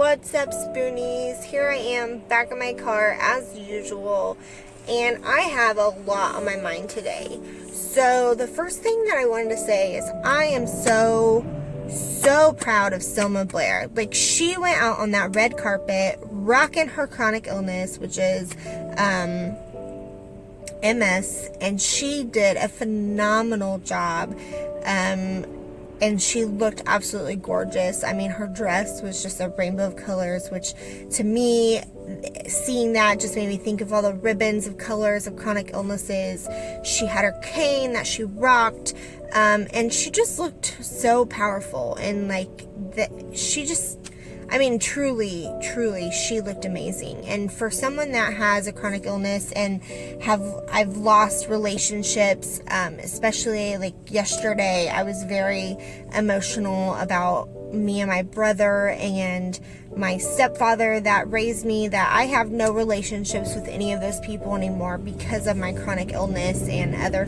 What's up, Spoonies? Here I am back in my car as usual, and I have a lot on my mind today. So the first thing that I wanted to say is I am so proud of Selma Blair. Like, she went out on that red carpet rocking her chronic illness, which is MS, and she did a phenomenal job. And she looked absolutely gorgeous. I mean, her dress was just a rainbow of colors, which to me, seeing that just made me think of all the ribbons of colors of chronic illnesses. She had her cane that she rocked, and she just looked so powerful. And like, she just, I mean, truly, she looked amazing. And for someone that has a chronic illness and I've lost relationships, especially like yesterday, I was very emotional about me and my brother and my stepfather that raised me, that I have no relationships with any of those people anymore because of my chronic illness and other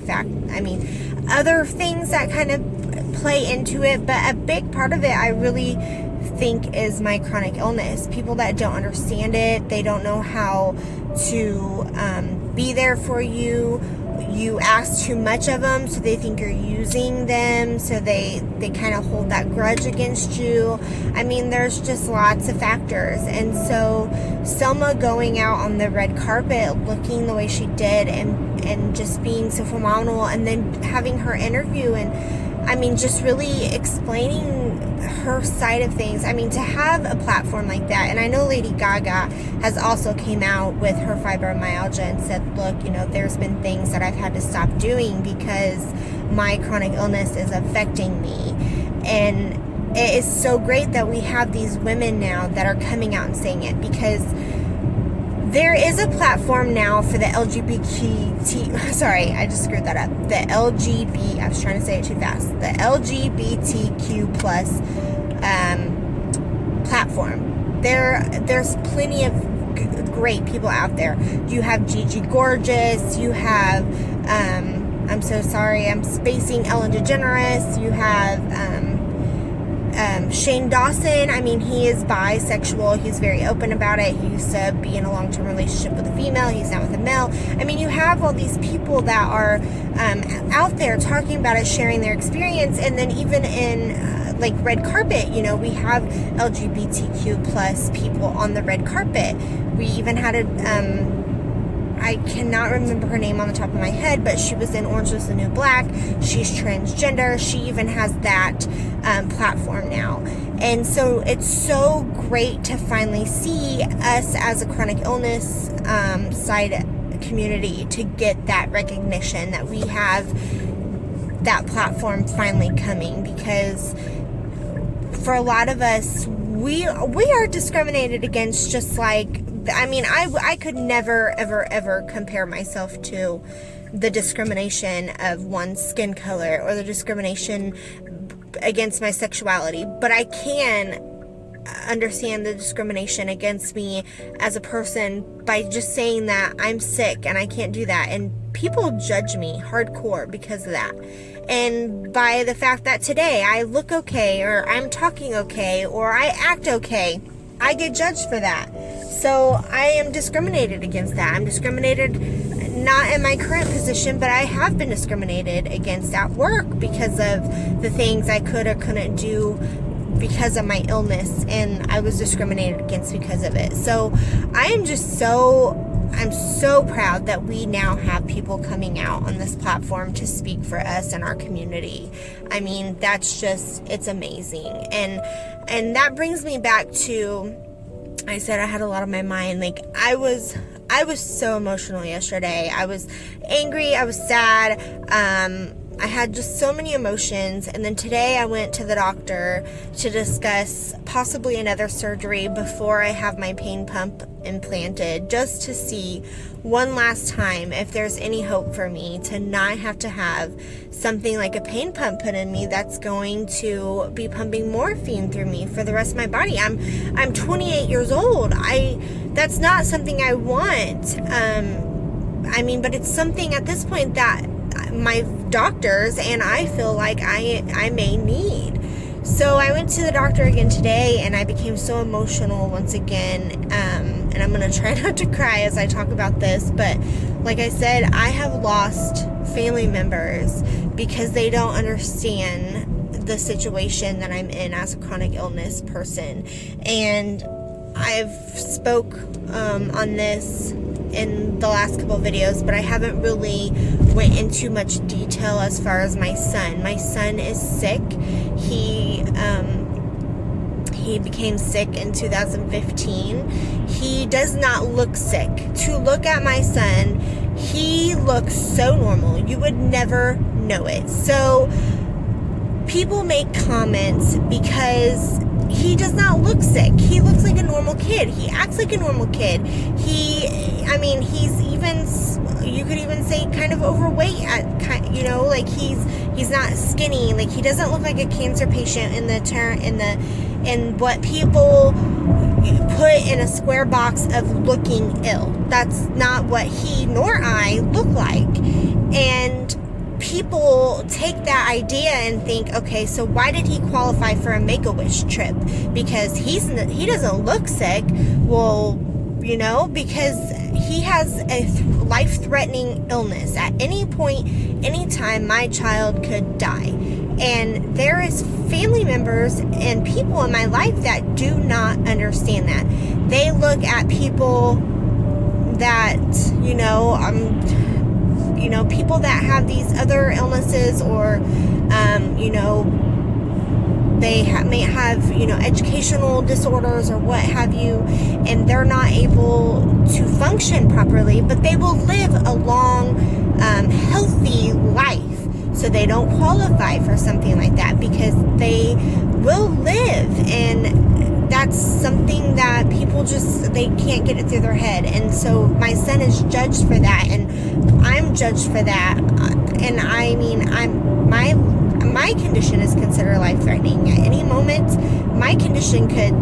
things that kind of play into it. But a big part of it, I really think, is my chronic illness. People that don't understand it, they don't know how to be there for you. You ask too much of them, so they think you're using them, so they kind of hold that grudge against you. I mean, there's just lots of factors. And so Selma going out on the red carpet looking the way she did and just being so phenomenal, and then having her interview and I mean, just really explaining her side of things. I mean, to have a platform like that, and I know Lady Gaga has also came out with her fibromyalgia and said, look, you know, there's been things that I've had to stop doing because my chronic illness is affecting me. And it is so great that we have these women now that are coming out and saying it, because there is a platform now for the sorry, I just screwed that up. I was trying to say it too fast. The LGBTQ plus platform. There's plenty of great people out there. You have Gigi Gorgeous. You have, I'm so sorry, I'm spacing Ellen DeGeneres. You have, Shane Dawson. I mean, he is bisexual. He's very open about it. He used to be in a long-term relationship with a female. He's now with a male. I mean, you have all these people that are out there talking about it, sharing their experience. And then even in like red carpet, you know, we have LGBTQ plus people on the red carpet. We even had I cannot remember her name on the top of my head, but she was in Orange is the New Black. She's transgender. She even has that platform now. And so it's so great to finally see us as a chronic illness side community to get that recognition, that we have that platform finally coming, because for a lot of us, we are discriminated against, just like, I mean, I could never, ever compare myself to the discrimination of one's skin color or the discrimination against my sexuality, but I can understand the discrimination against me as a person by just saying that I'm sick and I can't do that. And people judge me hardcore because of that. And by the fact that today I look okay, or I'm talking okay, or I act okay, I get judged for that. So I am discriminated against that. I'm discriminated not in my current position, but I have been discriminated against at work because of the things I could or couldn't do because of my illness, and I was discriminated against because of it. So I'm so proud that we now have people coming out on this platform to speak for us and our community. I mean, that's just, it's amazing. And that brings me back to, I said I had a lot on my mind. Like, I was so emotional yesterday. I was angry. I was sad. I had just so many emotions. And then today I went to the doctor to discuss possibly another surgery before I have my pain pump implanted, just to see one last time if there's any hope for me to not have to have something like a pain pump put in me that's going to be pumping morphine through me for the rest of my body. I'm 28 years old. That's not something I want. I mean, but it's something at this point that my doctors and I feel like I may need. So I went to the doctor again today, and I became so emotional once again, and I'm going to try not to cry as I talk about this, but like I said, I have lost family members because they don't understand the situation that I'm in as a chronic illness person. And I've spoke on this in the last couple of videos, but I haven't really went into much detail as far as my son. My son is sick. He became sick in 2015. He does not look sick. To look at my son, he looks so normal. You would never know it. So people make comments because he does not look sick. He looks like a normal kid. He acts like a normal kid. He's even, you could even say, kind of overweight like he's not skinny. Like, he doesn't look like a cancer patient in what people put in a square box of looking ill. That's not what he nor I look like. And people take that idea and think, okay, so why did he qualify for a Make-A-Wish trip? Because he doesn't look sick. Well, because he has a life-threatening illness. At any point, any time, my child could die. And there is family members and people in my life that do not understand that. They look at people that, people that have these other illnesses, or, they may have, educational disorders or what have you, and they're not able to function properly, but they will live a long, healthy life. So they don't qualify for something like that because they will live, and that's something that people they can't get it through their head. And so my son is judged for that, and I'm judged for that. And I mean, my condition is considered life-threatening. At any moment, my condition could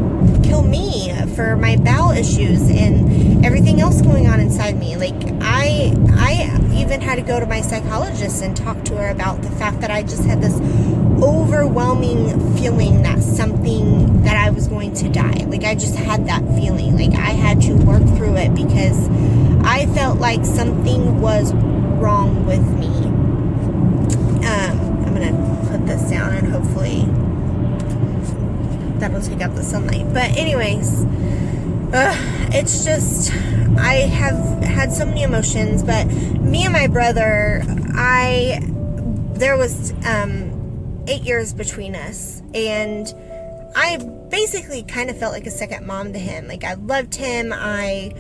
kill me for my bowel issues and everything else going on inside me. Like, I even had to go to my psychologist and talk to her about the fact that I just had this overwhelming feeling that I was going to die. Like, I just had that feeling. Like, I had to work through it because I felt like something was wrong with me. I'm going to put this down and hopefully that'll take up the sunlight. But anyways, it's just, I have had so many emotions. But me and my brother, there was 8 years between us, and I basically kind of felt like a second mom to him. Like, I loved him. I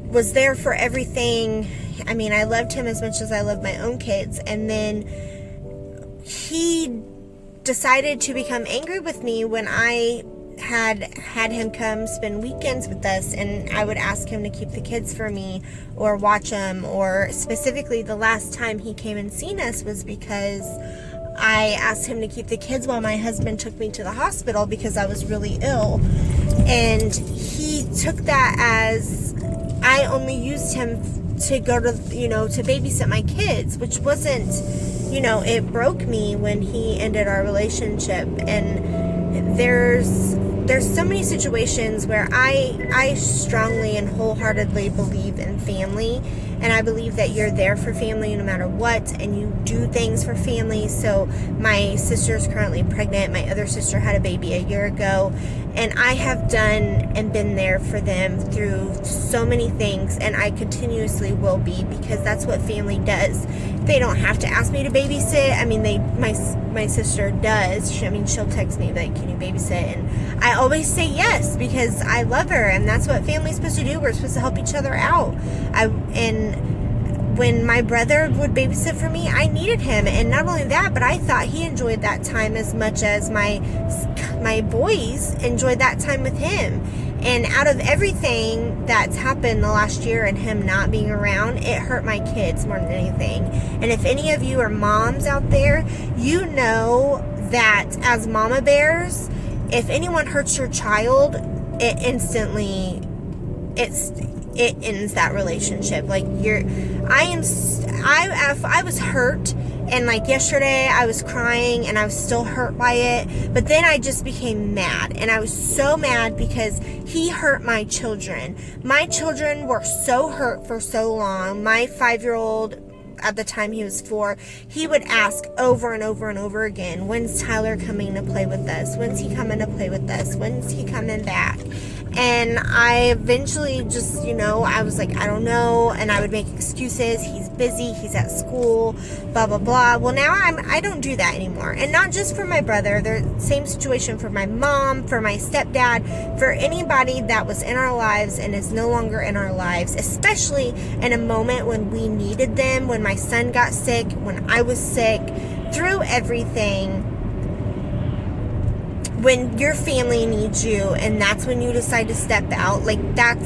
was there for everything. I mean, I loved him as much as I loved my own kids. And then he decided to become angry with me when I had him come spend weekends with us, and I would ask him to keep the kids for me or watch them. Or specifically, the last time he came and seen us was because I asked him to keep the kids while my husband took me to the hospital because I was really ill. And he took that as I only used him to go to, to babysit my kids, which wasn't, it broke me when he ended our relationship. And there's so many situations where I strongly and wholeheartedly believe in family, and I believe that you're there for family no matter what, and you do things for family. So my sister's currently pregnant. My other sister had a baby a year ago, and I have done and been there for them through so many things, and I continuously will be, because that's what family does. They don't have to ask me to babysit. I mean, my sister does. She'll text me like, "Can you babysit?" And I always say yes because I love her, and that's what family's supposed to do. We're supposed to help each other out. And when my brother would babysit for me, I needed him. And not only that, but I thought he enjoyed that time as much as my boys enjoyed that time with him. And out of everything that's happened the last year and him not being around, it hurt my kids more than anything. And if any of you are moms out there, you know that as mama bears, if anyone hurts your child, it instantly, it ends that relationship. Like, I was hurt And like yesterday, I was crying and I was still hurt by it. But then I just became mad. And I was so mad because he hurt my children. My children were so hurt for so long. My 5-year-old, at the time he was 4, he would ask over and over and over again, when's Tyler coming to play with us? When's he coming to play with us? When's he coming back? And I eventually just, I was like, I don't know. And I would make excuses. He's busy. He's at school, blah, blah, blah. Well, now I don't do that anymore. And not just for my brother. The same situation for my mom, for my stepdad, for anybody that was in our lives and is no longer in our lives, especially in a moment when we needed them, when my son got sick, when I was sick, through everything. When your family needs you and that's when you decide to step out, like that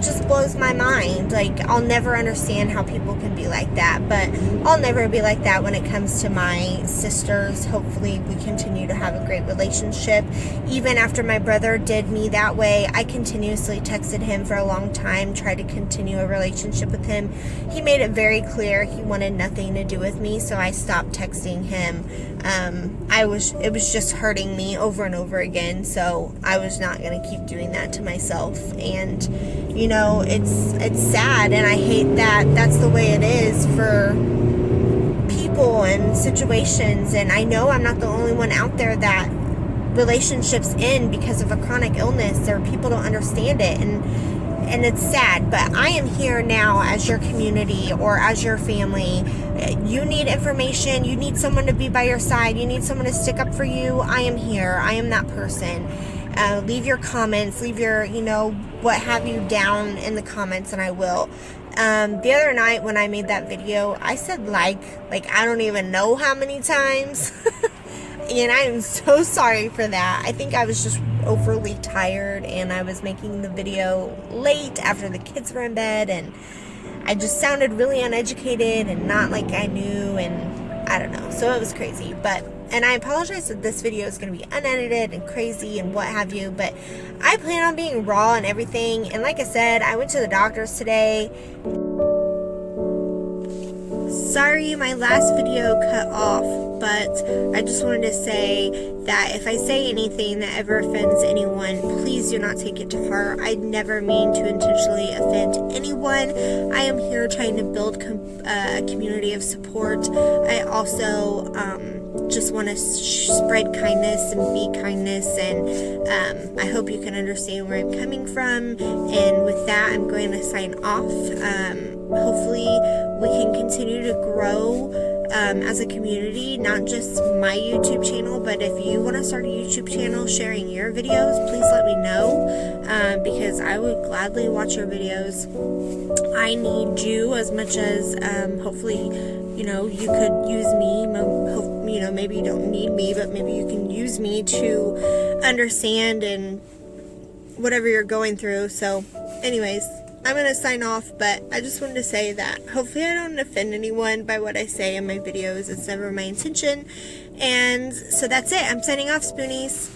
just blows my mind. Like, I'll never understand how people can be like that, but I'll never be like that when it comes to my sisters. Hopefully we continue to have a great relationship. Even after my brother did me that way, I continuously texted him for a long time, tried to continue a relationship with him. He made it very clear he wanted nothing to do with me, so I stopped texting him. It was just hurting me over and over again, so I was not going to keep doing that to myself. And it's sad, and I hate that that's the way it is for people and situations. And I know I'm not the only one out there that relationships end because of a chronic illness. There are people don't understand it, and it's sad. But I am here now as your community or as your family. You need information, you need someone to be by your side, you need someone to stick up for you. I am here. I am that person. Leave your comments, leave your, what have you down in the comments, and I will. The other night when I made that video, I said like I don't even know how many times. And I am so sorry for that. I think I was just overly tired, and I was making the video late after the kids were in bed, and I just sounded really uneducated and not like I knew, and I don't know. So it was crazy. And I apologize that this video is going to be unedited and crazy and what have you, but I plan on being raw and everything. And like I said, I went to the doctor's today. Sorry my last video cut off, but I just wanted to say that if I say anything that ever offends anyone, please do not take it to heart. I never mean to intentionally offend anyone. I am here trying to build a community of support. I also just want to spread kindness and be kindness, and I hope you can understand where I'm coming from. And with that, I'm going to sign off. Hopefully we can continue to grow as a community, not just my YouTube channel, but if you want to start a YouTube channel sharing your videos, please let me know, because I would gladly watch your videos. I need you as much as hopefully you could use me. Maybe you don't need me, but maybe you can use me to understand and whatever you're going through. So anyways, I'm going to sign off, but I just wanted to say that hopefully I don't offend anyone by what I say in my videos. It's never my intention. And so that's it. I'm signing off, Spoonies.